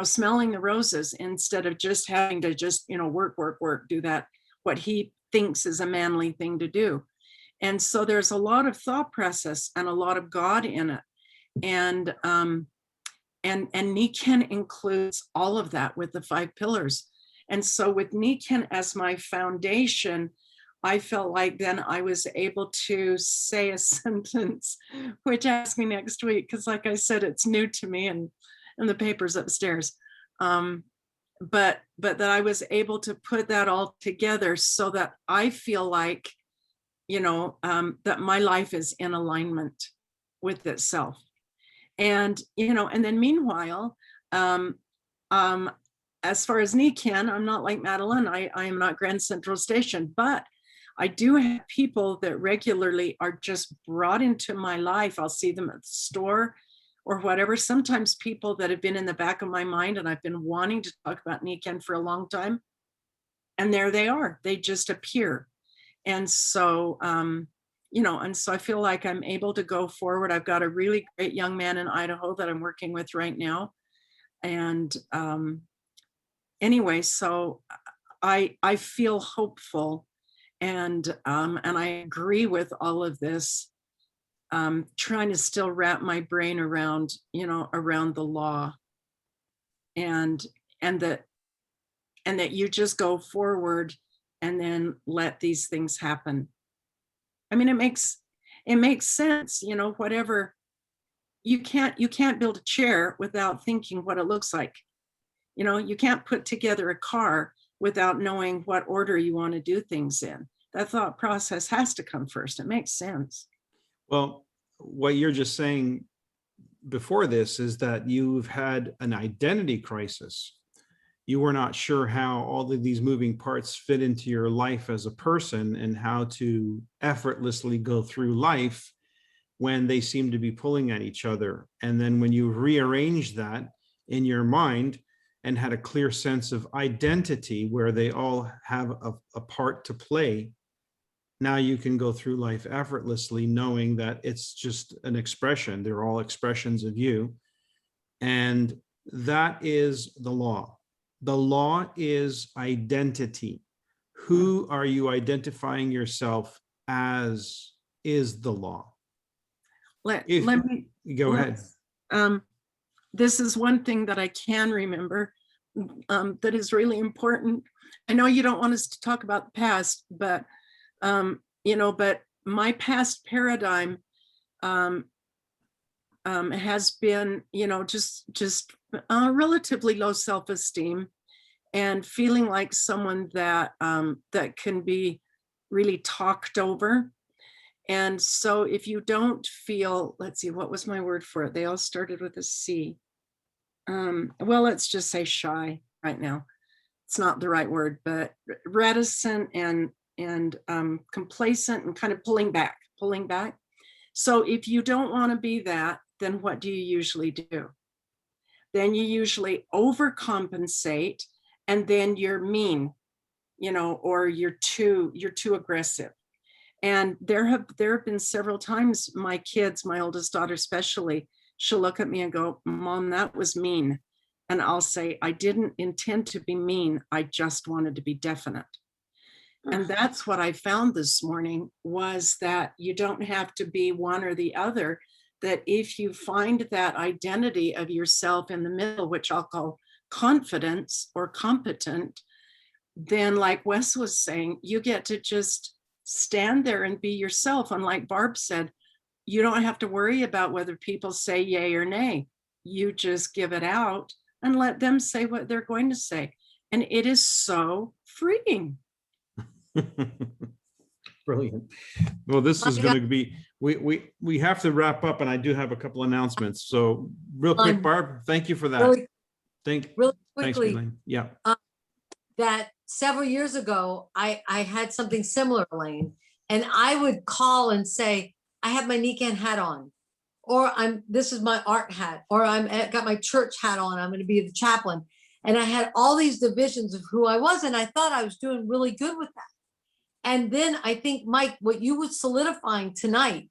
S11: smelling the roses instead of just having to just, work, do that, what he thinks is a manly thing to do. And so there's a lot of thought process and a lot of God in it. And NECAN includes all of that with the 5 pillars. And so with NECAN as my foundation, I felt like then I was able to say a sentence, which ask me next week, because like I said, it's new to me and the paper's upstairs. But that I was able to put that all together so that I feel like, that my life is in alignment with itself. And, and then meanwhile, as far as NECAN, I'm not like Madeline, I am not Grand Central Station, but I do have people that regularly are just brought into my life. I'll see them at the store or whatever. Sometimes people that have been in the back of my mind and I've been wanting to talk about NECAN for a long time. And there they are, they just appear. And so, and so I feel like I'm able to go forward. I've got a really great young man in Idaho that I'm working with right now. And anyway, so I feel hopeful. And I agree with all of this, trying to still wrap my brain around, around the law, and that you just go forward and then let these things happen. I mean, it makes sense, whatever. You can't build a chair without thinking what it looks like. You can't put together a car without knowing what order you want to do things in. That thought process has to come first. It makes sense.
S2: Well, what you're just saying before this is that you've had an identity crisis. You were not sure how all of these moving parts fit into your life as a person and how to effortlessly go through life when they seem to be pulling at each other. And then when you rearrange that in your mind and had a clear sense of identity where they all have a part to play, now you can go through life effortlessly knowing that it's just an expression. They're all expressions of you. And that is the law. The law is identity. Who are you identifying yourself as is the law.
S11: Let me
S2: go ahead.
S11: This is one thing that I can remember that is really important. I know you don't want us to talk about the past, but but my past paradigm has been, just relatively low self-esteem and feeling like someone that that can be really talked over. And so if you don't feel, let's see, what was my word for it? They all started with a C. Well, let's just say shy right now. It's not the right word, but reticent and complacent and kind of pulling back. So if you don't want to be that, then what do you usually do? Then you usually overcompensate, and then you're mean, or you're too aggressive. And there have been several times my kids, my oldest daughter especially, she'll look at me and go, Mom, that was mean. And I'll say, I didn't intend to be mean. I just wanted to be definite. And that's what I found this morning, was that you don't have to be one or the other, that if you find that identity of yourself in the middle, which I'll call confidence or competent, then like Wes was saying, you get to just stand there and be yourself. And like Barb said, you don't have to worry about whether people say yay or nay. You just give it out and let them say what they're going to say. And it is so freeing.
S2: Brilliant. Well, this is going to be, we have to wrap up, and I do have a couple announcements. So real quick, Barb, thank you for that.
S4: Really
S2: Thanks,
S4: quickly,
S2: Elaine. Yeah.
S4: that several years ago, I had something similar, Elaine, and I would call and say, I have my Nikan hat on, or this is my art hat, or got my church hat on, I'm going to be the chaplain. And I had all these divisions of who I was, and I thought I was doing really good with that. And then I think, Mike, what you were solidifying tonight,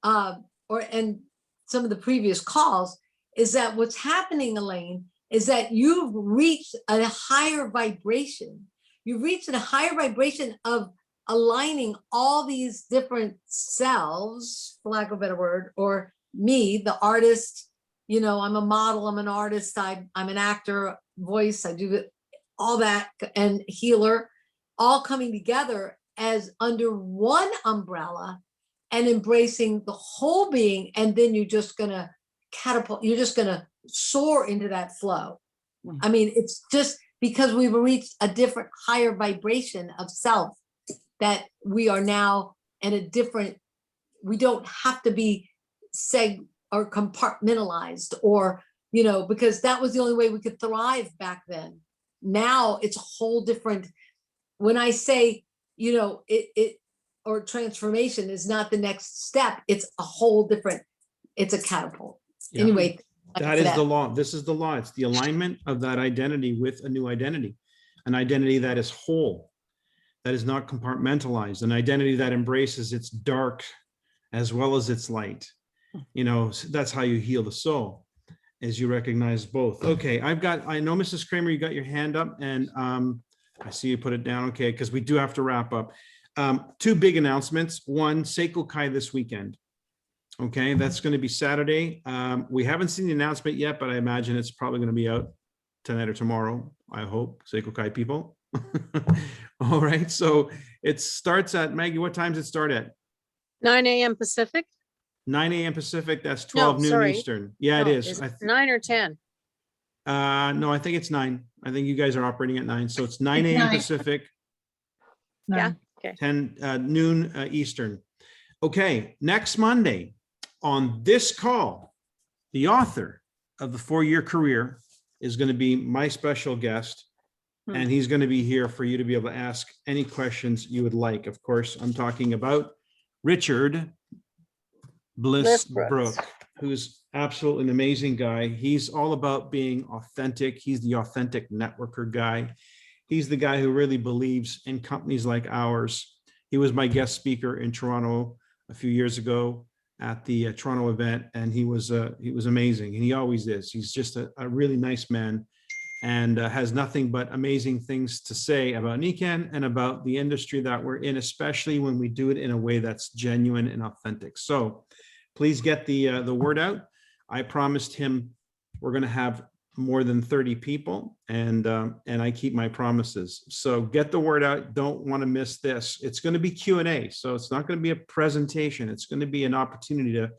S4: and some of the previous calls, is that what's happening, Elaine, is that you've reached a higher vibration. You've reached a higher vibration of aligning all these different selves, for lack of a better word, or me, the artist, I'm a model, I'm an artist, I'm an actor, voice, I do all that, and healer, all coming together as under one umbrella and embracing the whole being. And then you're just gonna catapult, you're just gonna soar into that flow. I mean, it's just because we've reached a different, higher vibration of self, that we are now at a different, we don't have to be or compartmentalized, or, because that was the only way we could thrive back then. Now it's a whole different, when I say, or transformation is not the next step, it's a whole different, it's a catapult.
S2: Yeah.
S4: Anyway.
S2: That is the law. This is the law. It's the alignment of that identity with a new identity, an identity that is whole, that is not compartmentalized, an identity that embraces its dark as well as its light. That's how you heal the soul, as you recognize both. Okay, I know Mrs. Kramer, you got your hand up, and I see you put it down. Okay, because we do have to wrap up. Two big announcements. One, Seiko Kai this weekend. Okay, that's going to be Saturday. We haven't seen the announcement yet, but I imagine it's probably going to be out tonight or tomorrow. I hope, Seiko Kai people. All right, so it starts at, Maggie, what time does it start at?
S3: 9 a.m. Pacific?
S2: 9 a.m. Pacific, that's 12 noon
S3: sorry.
S2: Eastern. Yeah,
S3: No,
S2: it is.
S3: it 9 or 10?
S2: No, I think it's 9. I think you guys are operating at 9. So it's 9 a.m.
S8: 9.
S2: Pacific,
S3: Yeah, okay.
S2: 10 noon Eastern. Okay, next Monday on this call, the author of The 4-Year Career is going to be my special guest, and he's going to be here for you to be able to ask any questions you would like. Of course, I'm talking about Richard Bliss-Brooke, who's absolutely an amazing guy. He's all about being authentic. He's the authentic networker guy. He's the guy who really believes in companies like ours. He was my guest speaker in Toronto a few years ago at the Toronto event, and he was amazing, and he always is. He's just a really nice man, and has nothing but amazing things to say about Nikan and about the industry that we're in, especially when we do it in a way that's genuine and authentic. So please get the word out. I promised him we're going to have more than 30 people, and I keep my promises. So get the word out. Don't want to miss this. It's going to be Q&A, so it's not going to be a presentation. It's going to be an opportunity to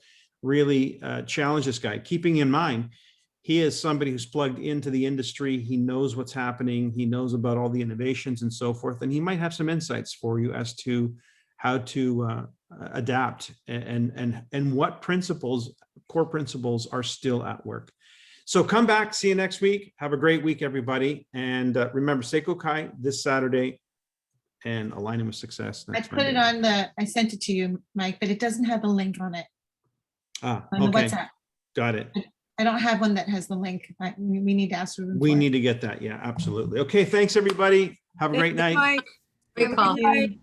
S2: really challenge this guy, keeping in mind he is somebody who's plugged into the industry. He knows what's happening. He knows about all the innovations and so forth, and he might have some insights for you as to how to adapt, and what principles, core principles, are still at work. So come back, see you next week. Have a great week, everybody. And remember, Seiko Kai this Saturday and Aligning with Success
S8: I
S2: next
S8: put it
S2: Monday.
S8: on I sent it to you, Mike, but it doesn't have the link on it,
S2: Ah,
S8: on the
S2: okay,
S8: WhatsApp.
S2: got it.
S8: I don't have one that has the link. We need to ask Ruben
S2: We
S8: for it.
S2: need to get that. Yeah, absolutely. Okay, thanks, everybody. Have a
S9: Thank
S2: great
S9: you,
S2: night.
S9: Mike.
S4: Great
S9: Have a
S4: call.
S9: good night.